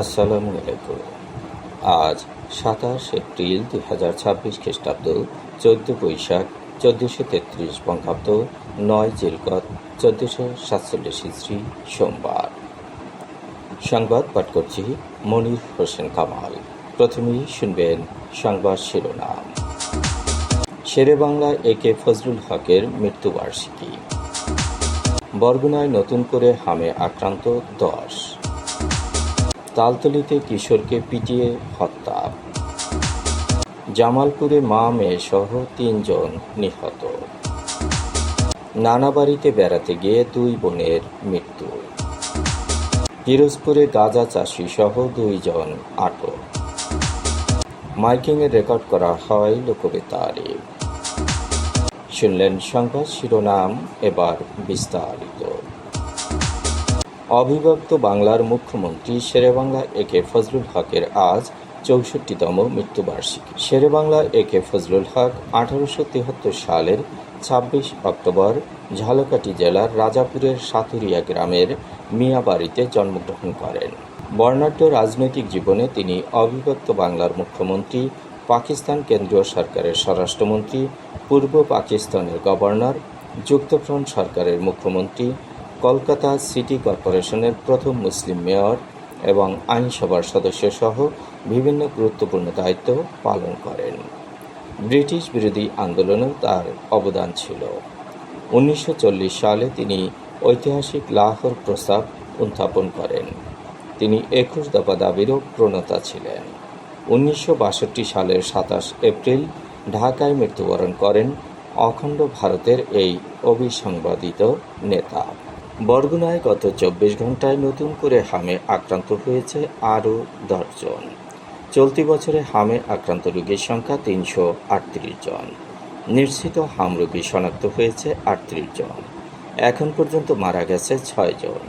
আসসালামু আলাইকুম। আজ ২৭ এপ্রিল ২০২৬ খ্রিস্টাব্দ, ১৪ বৈশাখ ১৪৩৩ বঙ্গাব্দ, ৯ জিলকদ ১৪৪৭ ইসরি, সোমবার। সংবাদ পাঠ করছি মনির হোসেন কামাল। প্রথমেই শুনবেন সংবাদ শিরোনাম। শেরেবাংলা একে ফজলুল হকের মৃত্যুবার্ষিকী। বরগুনায় নতুন করে হামে আক্রান্ত ১০। তালতলীতে কিশোরকে পিটিয়ে হত্যা। জামালপুরে মা মেয়ে সহ ৩ জন নিহত। নানা বাড়িতে বেড়াতে গিয়ে ২ বোনের মৃত্যু। পিরোজপুরে গাঁজা চাষি সহ ২ জন আটক। মাইকিংয়ে রেকর্ড করা হয় লোকবেতারে। শুনলেন সংবাদ শিরোনাম, এবার বিস্তারিত। অবিভক্ত বাংলার মুখ্যমন্ত্রী শেরেবাংলা একে ফজলুল হকের আজ ৬৪তম মৃত্যুবার্ষিকী। শেরেবাংলা একে ফজলুল হক ১৮৭৩ সালের ২৬ অক্টোবর ঝালকাঠি জেলার রাজাপুরের সাতুরিয়া গ্রামের মিয়াবাড়িতে জন্মগ্রহণ করেন। বর্ণাঢ্য রাজনৈতিক জীবনে তিনি অবিভক্ত বাংলার মুখ্যমন্ত্রী, পাকিস্তান কেন্দ্রীয় সরকারের স্বরাষ্ট্রমন্ত্রী, পূর্ব পাকিস্তানের গভর্নর, যুক্তফ্রন্ট সরকারের মুখ্যমন্ত্রী, কলকাতা সিটি কর্পোরেশনের প্রথম মুসলিম মেয়র এবং আইনসভার সদস্য সহ বিভিন্ন গুরুত্বপূর্ণ দায়িত্ব পালন করেন। ব্রিটিশ বিরোধী আন্দোলনেও তার অবদান ছিল। ১৯৪০ সালে তিনি ঐতিহাসিক লাহোর প্রস্তাব উত্থাপন করেন। তিনি ২১ দফা দাবিরও প্রণেতা ছিলেন। ১৯৬২ সালের ২৭ এপ্রিল ঢাকায় মৃত্যুবরণ করেন অখণ্ড ভারতের এই অবিসংবাদিত নেতা। বরগুনায় গত ২৪ ঘণ্টায় নতুন করে হামে আক্রান্ত হয়েছে আরও ১০ জন। চলতি বছরে হামে আক্রান্ত রোগীর সংখ্যা ৩৩৮ জন। নিশ্চিত হাম রোগী শনাক্ত হয়েছে ৩৮ জন। এখন পর্যন্ত মারা গেছে ৬ জন।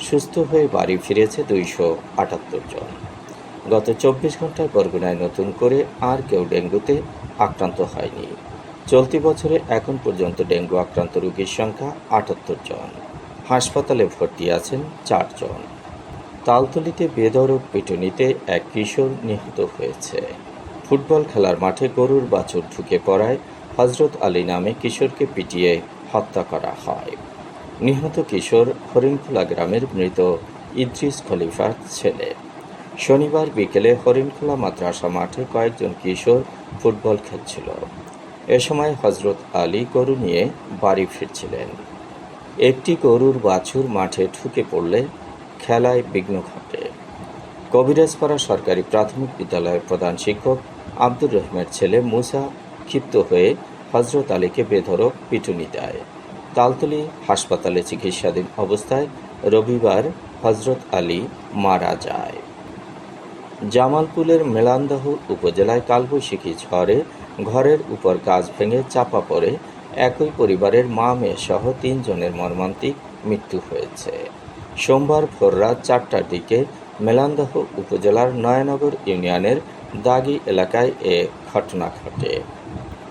সুস্থ হয়ে বাড়ি ফিরেছে ২৭৮ জন। গত ২৪ ঘণ্টায় বরগুনায় নতুন করে আর কেউ ডেঙ্গুতে আক্রান্ত হয়নি। চলতি বছরে এখন পর্যন্ত ডেঙ্গু আক্রান্ত রোগীর সংখ্যা ৭৮ জন। হাসপাতালে ভর্তি আছেন ৪ জন। তালতলীতে বেধড়ক পিটুনিতে এক কিশোর নিহত হয়েছে। ফুটবল খেলার মাঠে গরুর বাছুর ঢুকে পড়ায় হজরত আলী নামে কিশোরকে পিটিয়ে হত্যা করা হয়। নিহত কিশোর হরিণখোলা গ্রামের মৃত ইদ্রিস খলিফার ছেলে। শনিবার বিকেলে হরিণখোলা মাদ্রাসা মাঠে কয়েকজন কিশোর ফুটবল খেলছিল। এ সময় হজরত আলী গরু নিয়ে বাড়ি ফিরছিলেন। একটি গরুর বাছুর মাঠে ঢুকে পড়লে খেলায় বিঘ্ন ঘটে। কবিরাজপাড়া সরকারি প্রাথমিক বিদ্যালয়ের প্রধান শিক্ষক আব্দুর রহমানের ছেলে মুসা ক্ষিপ্ত হয়ে হজরত আলীকে বেধড়ক পিটুনি দেয়। তালতলী হাসপাতালে চিকিৎসাধীন অবস্থায় রবিবার হজরত আলী মারা যায়। জামালপুরের মেলান্দহ উপজেলায় কালবৈশাখী ঝড়ে ঘরের উপর গাছ ভেঙে চাপা পড়ে একই পরিবারের মা মেয়ে সহ ৩ জনের মর্মান্তিক মৃত্যু হয়েছে। সোমবার ভোররাত ৪টার দিকে মেলান্দহ উপজেলার নয়ানগর ইউনিয়নের দাগি এলাকায় এ ঘটনা ঘটে।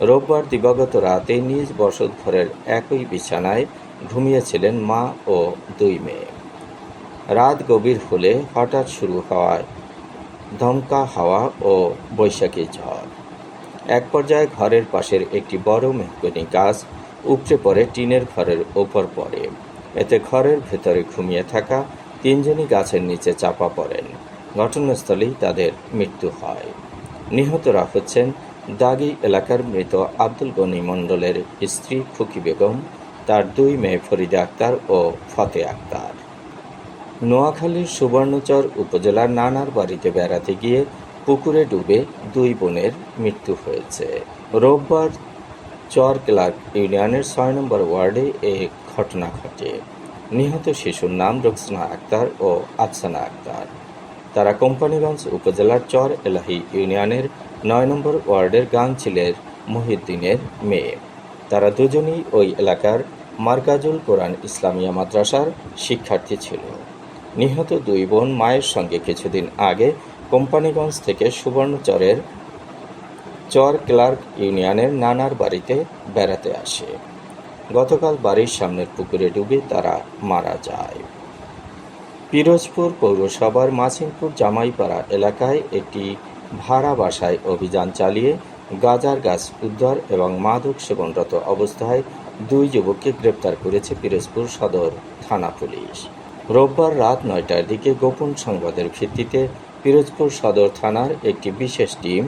রোববার দিবাগত রাতে নিজ বসতঘরের একই বিছানায় ঘুমিয়েছিলেন মা ও ২ মেয়ে। রাত গভীর হলে হঠাৎ শুরু হওয়ায় দমকা হাওয়া ও বৈশাখী ঝড়। এক পর্যায়ে ঘরের পাশের একটি বড় মেহগনি গাছ উপড়ে পড়ে টিনের ঘরের ওপর পড়ে। এতে ঘরের ভেতরে ঘুমিয়ে থাকা ৩ জনই গাছের নিচে চাপা পড়েন। ঘটনাস্থলেই তাদের মৃত্যু হয়। নিহতরা হচ্ছেন দাগি এলাকার মৃত আব্দুল গনি মণ্ডলের স্ত্রী খুকি বেগম, তার ২ মেয়ে ফরিদা আক্তার ও ফতে আক্তার। নোয়াখালীর সুবর্ণচর উপজেলার নানার বাড়িতে বেড়াতে গিয়ে পুকুরে ডুবে ২ বোনের মৃত্যু হয়েছে। রোববার চর ক্লার্ক ইউনিয়নের ৬ নম্বর ওয়ার্ডে এ ঘটনা ঘটে। নিহত শিশুর নাম রোকসানা আক্তার ও আফসানা আক্তার। তারা কোম্পানিগঞ্জ উপজেলার চর এলাহি ইউনিয়নের ৯ নম্বর ওয়ার্ডের গাংচিলের মহিউদ্দিনের মেয়ে। তারা দুজনই ওই এলাকার মারকাজুল কোরআন ইসলামিয়া মাদ্রাসার শিক্ষার্থী ছিল। নিহত ২ বোন মায়ের সঙ্গে কিছুদিন আগে কোম্পানিগঞ্জ থেকে সুবর্ণচরের চর ক্লার্ক ইউনিয়নের নানার বাড়িতে বেড়াতে আসে। গতকাল বাড়ির সামনের পুকুরে ডুবে তারা মারা যায়। পিরোজপুর পৌরসভার মাছিমপুর জামাইপাড়া এলাকায় একটি ভাড়া বাসায় অভিযান চালিয়ে গাঁজার গাছ উদ্ধার এবং মাদক সেবনরত অবস্থায় 2 যুবককে গ্রেপ্তার করেছে পিরোজপুর সদর থানা পুলিশ। রোববার রাত 9টার দিকে গোপন সংবাদের ভিত্তিতে পিরোজপুর সদর থানার একটি বিশেষ টিম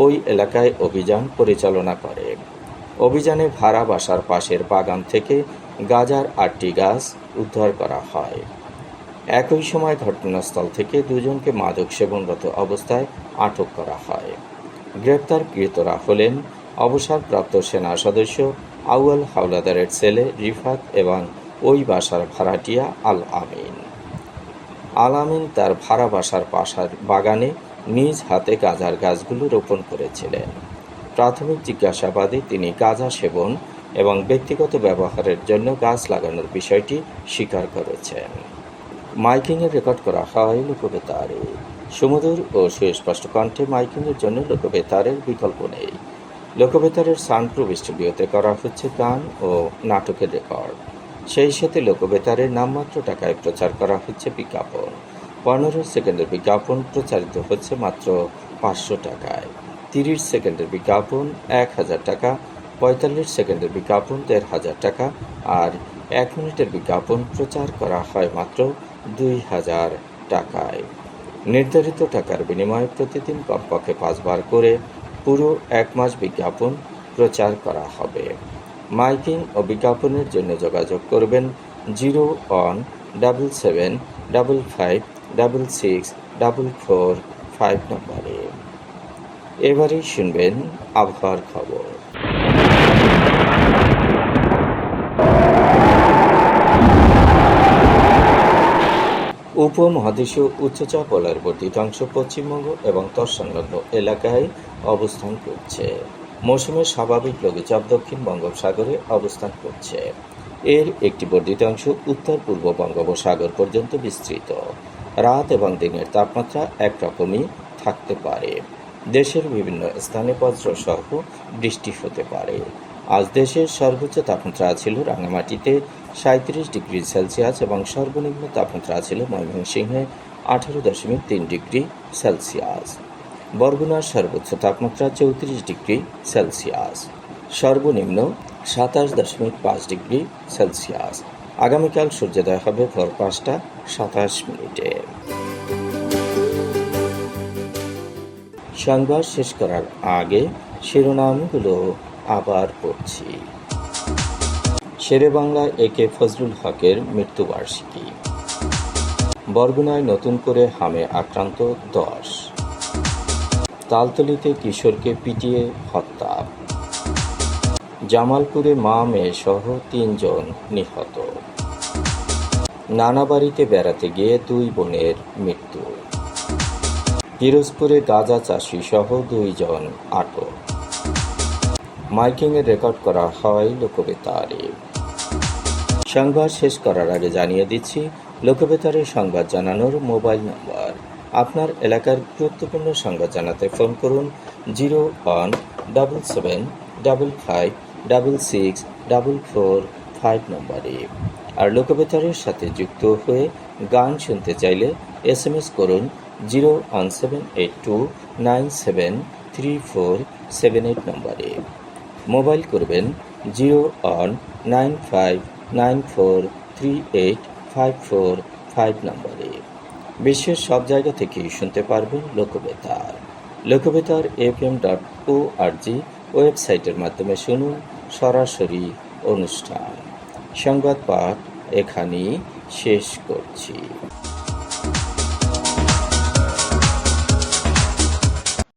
ওই এলাকায় অভিযান পরিচালনা করে। অভিযানে ভাড়া বাসার পাশের বাগান থেকে গাঁজার 8টি গাছ উদ্ধার করা হয়। একই সময় ঘটনাস্থল থেকে 2 জনকে মাদক সেবনরত অবস্থায় আটক করা হয়। গ্রেপ্তারকৃতরা হলেন অবসরপ্রাপ্ত সেনা সদস্য আউয়াল হাওলাদারের ছেলে রিফাত এবং ওই বাসার ভাড়াটিয়া আল আমিন। আল আমিন তার ভাড়া বাসার পাশের বাগানে নিজ হাতে গাঁজার গাছগুলো রোপণ করেছিলেন। প্রাথমিক জিজ্ঞাসাবাদে তিনি গাঁজা সেবন এবং ব্যক্তিগত ব্যবহারের জন্য গাছ লাগানোর বিষয়টি স্বীকার করেছেন। মাইকিংয়ে রেকর্ড করা হয় লোকবেতারে। সুমধুর ও সুস্পষ্ট কণ্ঠে মাইকিংয়ের জন্য লোকবেতারের বিকল্প নেই। লোকবেতারের সাউন্ডপ্রুফ স্টুডিওতে করা হচ্ছে গান ও নাটকের রেকর্ড। সেই সাথে লোকবেতারের নামমাত্র টাকায় প্রচার করা হচ্ছে বিজ্ঞাপন। 15 সেকেন্ডের বিজ্ঞাপন প্রচারিত হচ্ছে মাত্র 500 টাকায়। 30 সেকেন্ডের বিজ্ঞাপন 1000 টাকা, 45 সেকেন্ডের বিজ্ঞাপন 1500 টাকা আর 1 মিনিটের বিজ্ঞাপন প্রচার করা হয় মাত্র 2000 টাকায়। নির্ধারিত টাকার বিনিময়ে প্রতিদিন কমপক্ষে 5 বার করে পুরো 1 মাস বিজ্ঞাপন প্রচার করা হবে। মাইকিং ও বিজ্ঞাপনের জন্য যোগাযোগ করবেন 017755664445 নম্বরে। এবারেই শুনবেন আবহাওয়ার খবর। উপমহাদেশীয় উচ্চচাপ বলয়ের বর্ধিত অংশ পশ্চিমবঙ্গ এবং তৎসংলগ্ন এলাকায় অবস্থান করছে। মৌসুমের স্বাভাবিক লঘুচাপ দক্ষিণ বঙ্গোপসাগরে অবস্থান করছে। এর একটি বর্ধিত অংশ উত্তর পূর্ব বঙ্গোপসাগর পর্যন্ত বিস্তৃত। রাত এবং দিনের তাপমাত্রা একরকমই থাকতে পারে। দেশের বিভিন্ন স্থানে বজ্রসহ বৃষ্টি হতে পারে। আজ দেশের সর্বোচ্চ তাপমাত্রা ছিল রাঙামাটিতে 37 ডিগ্রি সেলসিয়াস এবং সর্বনিম্ন তাপমাত্রা ছিল ময়মনসিংহে 18.3 ডিগ্রি সেলসিয়াস। বরগুনার সর্বোচ্চ তাপমাত্রা 34 ডিগ্রি সেলসিয়াস, সর্বনিম্ন 27.5 ডিগ্রি সেলসিয়াস। আগামীকাল সূর্যোদয় হবে ভোর 5টা 27 সংবাদ শেষ করার আগে শিরোনামগুলো আবার পড়ছি। শেরেবাংলা একে ফজলুল হকের মৃত্যুবার্ষিকী। বরগুনায় নতুন করে হামে আক্রান্ত 10। তালতলীতে কিশোরকে পিটিয়ে হত্যা। জামালপুরে মা মেয়ে সহ 3 জন নিহত। নানা বাড়িতে বেড়াতে গিয়ে 2 বোনের মৃত্যু। পিরোজপুরে গাঁজা চাষি সহ 2 জন আটক। মাইকিংয়ে রেকর্ড করা হয় লোকবেতারে। সংবাদ শেষ করার আগে জানিয়ে দিচ্ছি লোকবেতারে সংবাদ জানানোর মোবাইল নম্বর। আপনার এলাকার গুরুত্বপূর্ণ সংবাদ জানাতে ফোন করুন 017755664445 নম্বরে। আর লোকবেতারের সাথে যুক্ত হয়ে গান শুনতে চাইলে SMS করুন 01782973478 নম্বরে। মোবাইল করবেন 0195943854 নম্বরে। বিশ্বের সব জায়গা থেকেই শুনতে পারবেন লোকবেতার। লোকবেতার fm.org ওয়েবসাইটের মাধ্যমে শুনুন সরাসরি অনুষ্ঠান। সংবাদ পাঠ এখানেই শেষ করছি।